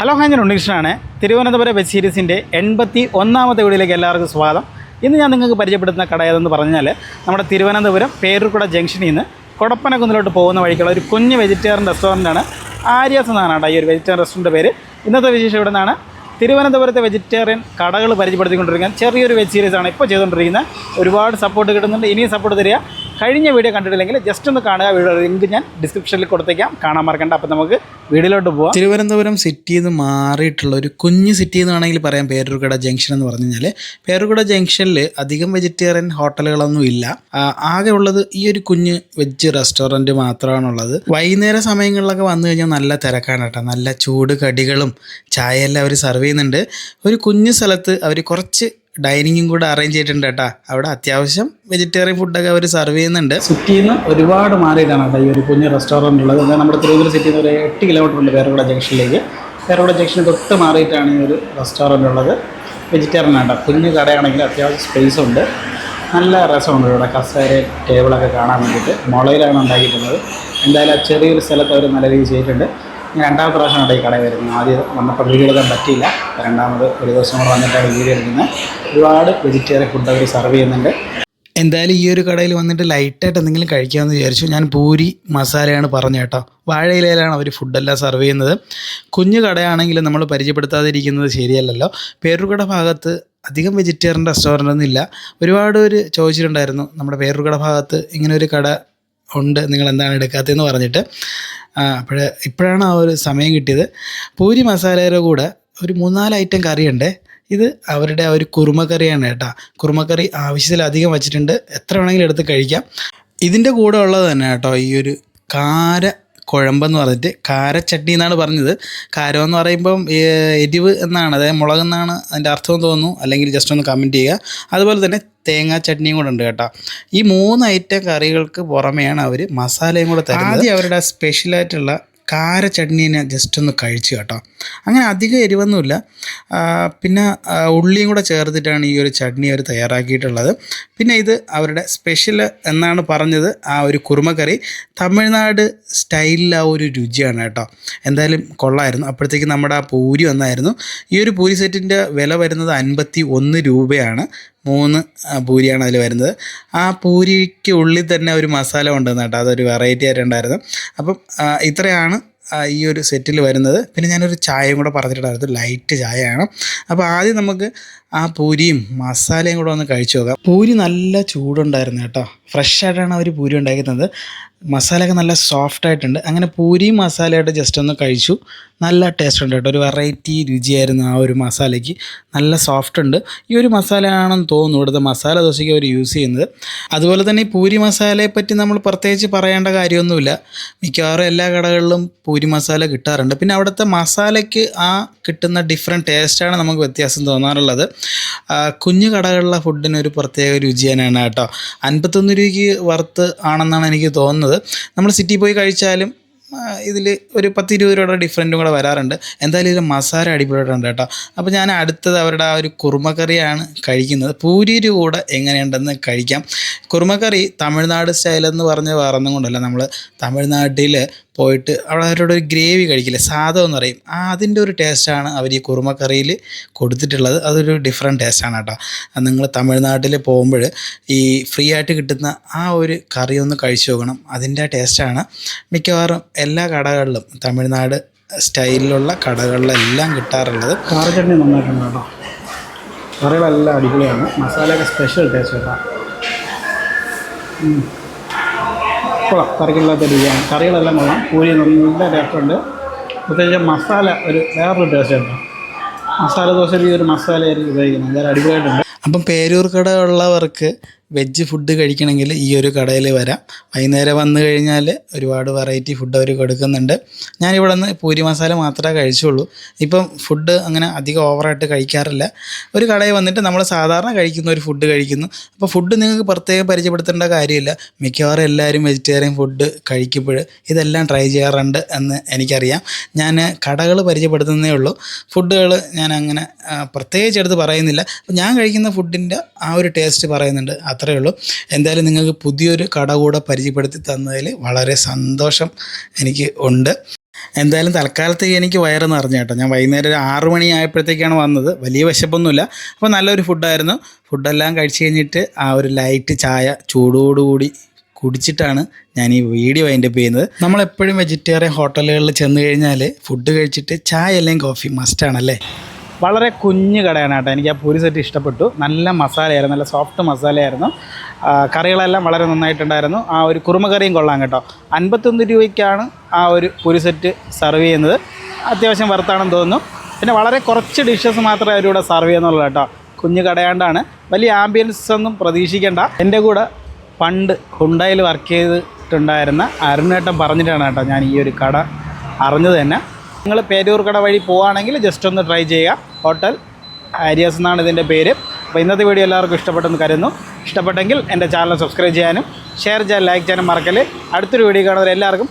Hello ഞാൻ ഉണ്ണികൃഷ്ണനാണ്. Thiruvananthapuram web സീരീസിൻ്റെ 81ാമത്തെ വീഡിയോയിലേക്ക് എല്ലാവർക്കും സ്വാഗതം. ഇന്ന് ഞാൻ നിങ്ങൾക്ക് പരിചയപ്പെടുത്തുന്ന കട ഏതെന്ന് പറഞ്ഞാൽ നമ്മുടെ തിരുവനന്തപുരം പേരൂർക്കുട ജംഗ്ഷനിൽ നിന്ന് കൊടപ്പനക്കുന്നിലോട്ട് പോകുന്ന വഴിക്കുള്ള ഒരു കുഞ്ഞ് വെജിറ്റേറിയൻ റെസ്റ്റോറൻറ്റാണ്. ആര്യാസ് എന്നാണ് കേട്ടോ ഈ ഒരു വെജിറ്റേറിയൻ റെസ്റ്റോറൻറ്റ് പേര്. ഇന്നത്തെ വിശേഷം ഇവിടെ നിന്നാണ്. തിരുവനന്തപുരത്തെ വെജിറ്റേറിയൻ കടകൾ പരിചയപ്പെടുത്തിക്കൊണ്ടിരിക്കുന്ന ചെറിയൊരു വെബ് സീരീസാണ് ഇപ്പോൾ ചെയ്തുകൊണ്ടിരിക്കുന്നത്. ഒരുപാട് സപ്പോർട്ട് കിട്ടുന്നുണ്ട്. ഇനിയും സപ്പോർട്ട് തരിക. കഴിഞ്ഞ വീഡിയോ കണ്ടിട്ടില്ലെങ്കിൽ ജസ്റ്റ് ഒന്ന് കാണുക. വീഡിയോ ലിങ്ക് ഞാൻ ഡിസ്ക്രിപ്ഷനിൽ കൊടുത്തേക്കാം, കാണാൻ മറക്കണ്ട. അപ്പോൾ നമുക്ക് വീഡിയോയിലോട്ട് പോകാം. തിരുവനന്തപുരം സിറ്റിയിൽ നിന്ന് മാറിയിട്ടുള്ള ഒരു കുഞ്ഞ് സിറ്റി എന്ന് വേണമെങ്കിൽ പറയാം പേരൂർക്കട ജംഗ്ഷൻ എന്ന് പറഞ്ഞു കഴിഞ്ഞാൽ. പേരൂർക്കട ജംഗ്ഷനിൽ അധികം വെജിറ്റേറിയൻ ഹോട്ടലുകളൊന്നും ഇല്ല. ആകെ ഉള്ളത് ഈ ഒരു കുഞ്ഞ് വെജ് റെസ്റ്റോറൻറ്റ് മാത്രമാണുള്ളത്. വൈകുന്നേര സമയങ്ങളിലൊക്കെ വന്നു കഴിഞ്ഞാൽ നല്ല തിരക്കാണ് കേട്ടോ. നല്ല ചൂട് കടികളും ചായയെല്ലാം അവർ സർവ് ചെയ്യുന്നുണ്ട്. ഒരു കുഞ്ഞു സ്ഥലത്ത് അവർ കുറച്ച് ഡൈനിങ്ങും കൂടെ അറേഞ്ച് ചെയ്തിട്ടുണ്ട് കേട്ടോ. അവിടെ അത്യാവശ്യം വെജിറ്റേറിയൻ ഫുഡൊക്കെ അവർ സർവ് ചെയ്യുന്നുണ്ട്. സിറ്റിയിൽ നിന്ന് ഒരുപാട് മാറിയിട്ടാണ് കേട്ടോ ഈ ഒരു കുഞ്ഞ് റെസ്റ്റോറൻറ്റ് ഉള്ളത്. നമ്മുടെ തിരുവനന്തപുരം സിറ്റിയിൽ നിന്ന് ഒരു 8 കിലോമീറ്റർ ഉണ്ട് പേരൂർക്കുട ജംഗ്ഷനിലേക്ക്. പേരൂർക്കുട ജംഗ്ഷന് തൊട്ട് മാറിയിട്ടാണ് ഈ ഒരു റെസ്റ്റോറൻറ്റ് ഉള്ളത്. വെജിറ്റേറിയൻ ആണ്. കുഞ്ഞ് കടയാണെങ്കിൽ അത്യാവശ്യം സ്പേസ് ഉണ്ട്. നല്ല രസമുണ്ട് ഇവിടെ കസേര ടേബിളൊക്കെ കാണാൻ വേണ്ടിയിട്ട്. മുളയിലാണ് ഉണ്ടാക്കിയിട്ടുള്ളത്. എന്തായാലും ആ ചെറിയൊരു സ്ഥലത്ത് അവർ നല്ല രീതിയിൽ ചെയ്തിട്ടുണ്ട്. ഞാൻ രണ്ടാമത്തെ പ്രാവശ്യമാണ് ഈ കടയിൽ വരുന്നത്. ആദ്യം വന്നപ്പോൾ വീഡിയോ എടുക്കാൻ പറ്റിയില്ല. രണ്ടാമത് ഒരു ദിവസം കൂടെ വന്നിട്ടാണ് വീഡിയോ എടുക്കുന്നത്. ഒരുപാട് വെജിറ്റേറിയൻ ഫുഡ് അവർ സർവ് ചെയ്യുന്നുണ്ട്. എന്തായാലും ഈ ഒരു കടയിൽ വന്നിട്ട് ലൈറ്റായിട്ട് എന്തെങ്കിലും കഴിക്കാമെന്ന് വിചാരിച്ചു. ഞാൻ പൂരി മസാലയാണ് പറഞ്ഞു കേട്ടോ. വാഴയിലയിലാണ് അവർ ഫുഡെല്ലാം സർവ് ചെയ്യുന്നത്. കുഞ്ഞു കടയാണെങ്കിൽ നമ്മൾ പരിചയപ്പെടുത്താതിരിക്കുന്നത് ശരിയല്ലല്ലോ. പേരൂർക്കട ഭാഗത്ത് അധികം വെജിറ്റേറിയൻ റെസ്റ്റോറൻ്റ് ഒന്നും ഇല്ല. ഒരുപാട് പേര് ചോദിച്ചിട്ടുണ്ടായിരുന്നു നമ്മുടെ പേരൂർക്കട ഭാഗത്ത് ഇങ്ങനെ ഒരു കട ഉണ്ട്, നിങ്ങൾ എന്താണ് എടുക്കാത്തതെന്ന് പറഞ്ഞിട്ട്. ഇപ്പോഴാണ് ആ ഒരു സമയം കിട്ടിയത്. പൂരി മസാലയുടെ കൂടെ ഒരു 3-4 ഐറ്റം കറിയുണ്ട്. ഇത് അവരുടെ ആ ഒരു കുറുമ കറിയാണ് കേട്ടോ. കുറുമക്കറി ആവശ്യത്തിലധികം വച്ചിട്ടുണ്ട്. എത്ര വേണമെങ്കിലും എടുത്ത് കഴിക്കാം. ഇതിൻ്റെ കൂടെ ഉള്ളത് തന്നെ കേട്ടോ ഈ ഒരു കുഴമ്പെന്ന് പറഞ്ഞിട്ട് കാരച്ചട്നി എന്നാണ് പറഞ്ഞത്. കാരമെന്ന് പറയുമ്പം എരിവ് എന്നാണ്, അതായത് മുളകെന്നാണ് അതിൻ്റെ അർത്ഥം തോന്നുന്നു. അല്ലെങ്കിൽ ജസ്റ്റ് ഒന്ന് കമൻറ്റ് ചെയ്യുക. അതുപോലെ തന്നെ തേങ്ങാ ചട്നിയും കൂടെ ഉണ്ട് കേട്ടോ. ഈ 3 ഐറ്റം കറികൾക്ക് പുറമെയാണ് അവർ മസാലയും കൂടെ തരുന്നത്. ആദ്യം അവരുടെ സ്പെഷ്യലായിട്ടുള്ള കാര ചട്നീനെ ജസ്റ്റ് ഒന്ന് കഴിച്ചു കേട്ടോ. അങ്ങനെ അധികം എരിവൊന്നുമില്ല. പിന്നെ ഉള്ളിയും കൂടെ ചേർത്തിട്ടാണ് ഈ ഒരു ചട്നി അവർ തയ്യാറാക്കിയിട്ടുള്ളത്. പിന്നെ ഇത് അവരുടെ സ്പെഷ്യൽ എന്നാണ് പറഞ്ഞത്. ആ ഒരു കുറുമക്കറി തമിഴ്നാട് സ്റ്റൈലിൽ ആ ഒരു രുചിയാണ് കേട്ടോ. എന്തായാലും കൊള്ളായിരുന്നു. അപ്പോഴത്തേക്ക് നമ്മുടെ ആ പൂരി വന്നായിരുന്നു. ഈ ഒരു പൂരി സെറ്റിൻ്റെ വില വരുന്നത് 51 രൂപയാണ്. 3 പൂരിയാണ് അതിൽ വരുന്നത്. ആ പൂരിക്ക് ഉള്ളിൽ തന്നെ ഒരു മസാല ഉണ്ടെന്ന് കേട്ടോ. അതൊരു വെറൈറ്റി ആയിട്ടുണ്ടായിരുന്നു. അപ്പം ഇത്രയാണ് ഈ ഒരു സെറ്റിൽ വരുന്നത്. പിന്നെ ഞാനൊരു ചായയും കൂടെ പറഞ്ഞിട്ടുണ്ടായിരുന്നു, ലൈറ്റ് ചായയാണ്. അപ്പോൾ ആദ്യം നമുക്ക് ആ പൂരിയും മസാലയും കൂടെ ഒന്ന് കഴിച്ചു നോക്കാം. പൂരി നല്ല ചൂടുണ്ടായിരുന്നു കേട്ടോ. ഫ്രഷ് ആയിട്ടാണ് അവർ പൂരി ഉണ്ടാക്കുന്നത്. മസാലയൊക്കെ നല്ല സോഫ്റ്റ് ആയിട്ടുണ്ട്. അങ്ങനെ പൂരിയും മസാലയായിട്ട് ജസ്റ്റ് ഒന്ന് കഴിച്ചു. നല്ല ടേസ്റ്റ് ഉണ്ട് കേട്ടോ. ഒരു വെറൈറ്റി രുചിയായിരുന്നു ആ ഒരു മസാലയ്ക്ക്. നല്ല സോഫ്റ്റ് ഉണ്ട്. ഈ ഒരു മസാലയാണെന്ന് തോന്നുന്നു ഇവിടുത്തെ മസാല ദോശയ്ക്ക് അവർ യൂസ് ചെയ്യുന്നത്. അതുപോലെ തന്നെ ഈ പൂരി മസാലയെ പറ്റി നമ്മൾ പ്രത്യേകിച്ച് പറയേണ്ട കാര്യമൊന്നുമില്ല. മിക്കവാറും എല്ലാ കടകളിലും പൂരി മസാല കിട്ടാറുണ്ട്. പിന്നെ അവിടുത്തെ മസാലയ്ക്ക് ആ കിട്ടുന്ന ഡിഫറെൻറ്റ് ടേസ്റ്റാണ് നമുക്ക് വ്യത്യാസം തോന്നാറുള്ളത്. കുഞ്ഞു കടകളിലെ ഫുഡിന് ഒരു പ്രത്യേക രുചി തന്നെയാണ് കേട്ടോ. 51 രൂപയ്ക്ക് വർത്ത് ആണെന്നാണ് എനിക്ക് തോന്നുന്നത്. നമ്മൾ സിറ്റിയിൽ പോയി കഴിച്ചാലും ഇതിൽ ഒരു 10-20 രൂപയുടെ ഡിഫറൻറ്റും കൂടെ വരാറുണ്ട്. എന്തായാലും ഇതിൽ മസാല അടിപൊളിയായിട്ടുണ്ട് കേട്ടോ. അപ്പോൾ ഞാൻ അടുത്തത് അവരുടെ ആ ഒരു കുറുമക്കറിയാണ് കഴിക്കുന്നത്. പൂരിയുടെ കൂടെ എങ്ങനെയുണ്ടെന്ന് കഴിക്കാം. കുറുമക്കറി തമിഴ്നാട് സ്റ്റൈലെന്ന് പറഞ്ഞ് വേറൊന്നും കൊണ്ടല്ല. നമ്മൾ തമിഴ്നാട്ടിൽ പോയിട്ട് അവിടെ അവരുടെ ഒരു ഗ്രേവി കഴിക്കില്ലേ, സാദം എന്ന് പറയും, അതിൻ്റെ ഒരു ടേസ്റ്റാണ് അവർ ഈ കുറുമക്കറിയിൽ കൊടുത്തിട്ടുള്ളത്. അതൊരു ഡിഫറെൻറ്റ് ടേസ്റ്റാണ് കേട്ടോ. നിങ്ങൾ തമിഴ്നാട്ടിൽ പോകുമ്പോൾ ഈ ഫ്രീ ആയിട്ട് കിട്ടുന്ന ആ ഒരു കറി ഒന്ന് കഴിച്ചു നോക്കണം. അതിൻ്റെ ടേസ്റ്റാണ് മിക്കവാറും എല്ലാ കടകളിലും തമിഴ്നാട് സ്റ്റൈലിലുള്ള കടകളിലെല്ലാം കിട്ടാറുള്ളത്. കാര ചട്നി നന്നായിട്ടുണ്ട് കേട്ടോ. കറികളെല്ലാം അടിപൊളിയാണ്. മസാലയൊക്കെ സ്പെഷ്യൽ ടേസ്റ്റ് കേട്ടോ. കൊള്ളാം. കറികളില്ലാത്ത രുചിയാണ്. കറികളെല്ലാം കൊള്ളാം. പൂരി നല്ല ടേസ്റ്റുണ്ട്. പ്രത്യേകിച്ച് മസാല ഒരു വേറൊരു ടേസ്റ്റ് കേട്ടോ. മസാല ദോശയിൽ ഈ ഒരു മസാലയായിരിക്കും ഉപയോഗിക്കുന്നത്. എന്തായാലും അടിപൊളിയായിട്ടുണ്ട്. അപ്പം പേരൂർക്കട ഉള്ളവർക്ക് വെജ് ഫുഡ് കഴിക്കണമെങ്കിൽ ഈ ഒരു കടയിൽ വരാം. വൈകുന്നേരം വന്നു കഴിഞ്ഞാൽ ഒരുപാട് വെറൈറ്റി ഫുഡ് അവർ കൊടുക്കുന്നുണ്ട്. ഞാനിവിടെ നിന്ന് പൂരി മസാല മാത്രമേ കഴിച്ചുള്ളൂ. ഇപ്പം ഫുഡ് അങ്ങനെ അധികം ഓവറായിട്ട് കഴിക്കാറില്ല. ഒരു കടയിൽ വന്നിട്ട് നമ്മൾ സാധാരണ കഴിക്കുന്ന ഒരു ഫുഡ് കഴിക്കുന്നു. അപ്പോൾ ഫുഡ് നിങ്ങൾക്ക് പ്രത്യേകം പരിചയപ്പെടുത്തേണ്ട കാര്യമില്ല. മിക്കവാറും എല്ലാവരും വെജിറ്റേറിയൻ ഫുഡ് കഴിക്കുമ്പോൾ ഇതെല്ലാം ട്രൈ ചെയ്യാറുണ്ട് എന്ന് എനിക്കറിയാം. ഞാൻ കടകൾ പരിചയപ്പെടുത്തുന്നേ ഉള്ളൂ. ഫുഡുകൾ ഞാൻ അങ്ങനെ പ്രത്യേകിച്ച് എടുത്ത് പറയുന്നില്ല. അപ്പോൾ ഞാൻ കഴിക്കുന്ന ഫുഡിൻ്റെ ആ ഒരു ടേസ്റ്റ് പറയുന്നുണ്ട്. അത്രയേ ഉള്ളൂ. എന്തായാലും നിങ്ങൾക്ക് പുതിയൊരു കട കൂടെ പരിചയപ്പെടുത്തി തന്നതിൽ വളരെ സന്തോഷം എനിക്ക് ഉണ്ട്. എന്തായാലും തൽക്കാലത്തേക്ക് എനിക്ക് വയറ് നിറഞ്ഞു കേട്ടോ. ഞാൻ വൈകുന്നേരം ഒരു 6 മണി ആയപ്പോഴത്തേക്കാണ് വന്നത്. വലിയ വിശപ്പൊന്നുമില്ല. അപ്പോൾ നല്ലൊരു ഫുഡായിരുന്നു. ഫുഡെല്ലാം കഴിച്ച് കഴിഞ്ഞിട്ട് ആ ഒരു ലൈറ്റ് ചായ ചൂടോടുകൂടി കുടിച്ചിട്ടാണ് ഞാൻ ഈ വീഡിയോ വൈൻഡപ്പ് ചെയ്യുന്നത്. നമ്മളെപ്പോഴും വെജിറ്റേറിയൻ ഹോട്ടലുകളിൽ ചെന്ന് കഴിഞ്ഞാൽ ഫുഡ് കഴിച്ചിട്ട് ചായ അല്ലെങ്കിൽ കോഫി മസ്റ്റാണല്ലേ. വളരെ കുഞ്ഞു കടയാണ് കേട്ടോ. എനിക്ക് ആ പൂരി സെറ്റ് ഇഷ്ടപ്പെട്ടു. നല്ല മസാലയായിരുന്നു, നല്ല സോഫ്റ്റ് മസാലയായിരുന്നു. കറികളെല്ലാം വളരെ നന്നായിട്ടുണ്ടായിരുന്നു. ആ ഒരു കുറുമ കറിയും കൊള്ളാം കേട്ടോ. 51 രൂപയ്ക്കാണ് ആ ഒരു പൂരി സെറ്റ് സെർവ് ചെയ്യുന്നത്. അത്യാവശ്യം വർത്താണെന്ന് തോന്നുന്നു. പിന്നെ വളരെ കുറച്ച് ഡിഷസ് മാത്രമേ അവരിവിടെ സെർവ് ചെയ്യുന്നുള്ളൂ കേട്ടോ. കുഞ്ഞു കടയാണ്ടാണ്. വലിയ ആംബിയൻസ് ഒന്നും പ്രതീക്ഷിക്കേണ്ട. എൻ്റെ കൂടെ പണ്ട് ഹുണ്ടായിൽ വർക്ക് ചെയ്തിട്ടുണ്ടായിരുന്ന അരുണേട്ടൻ പറഞ്ഞിട്ടാണ് കേട്ടോ ഞാൻ ഈ ഒരു കട അറിഞ്ഞത് തന്നെ. നിങ്ങൾ പേരൂർ കട വഴി പോവുകയാണെങ്കിൽ ജസ്റ്റ് ഒന്ന് ട്രൈ ചെയ്യുക. ഹോട്ടൽ ആരിയാസ് എന്നാണ് ഇതിൻ്റെ പേര്. അപ്പോൾ ഇന്നത്തെ വീഡിയോ എല്ലാവർക്കും ഇഷ്ടപ്പെട്ടെന്ന് കരുതുന്നു. ഇഷ്ടപ്പെട്ടെങ്കിൽ എൻ്റെ ചാനൽ സബ്സ്ക്രൈബ് ചെയ്യാനും ഷെയർ ചെയ്യാൻ ലൈക്ക് ചെയ്യാനും മറക്കല്ലേ. അടുത്തൊരു വീഡിയോ കാണുന്നവർ എല്ലാവർക്കും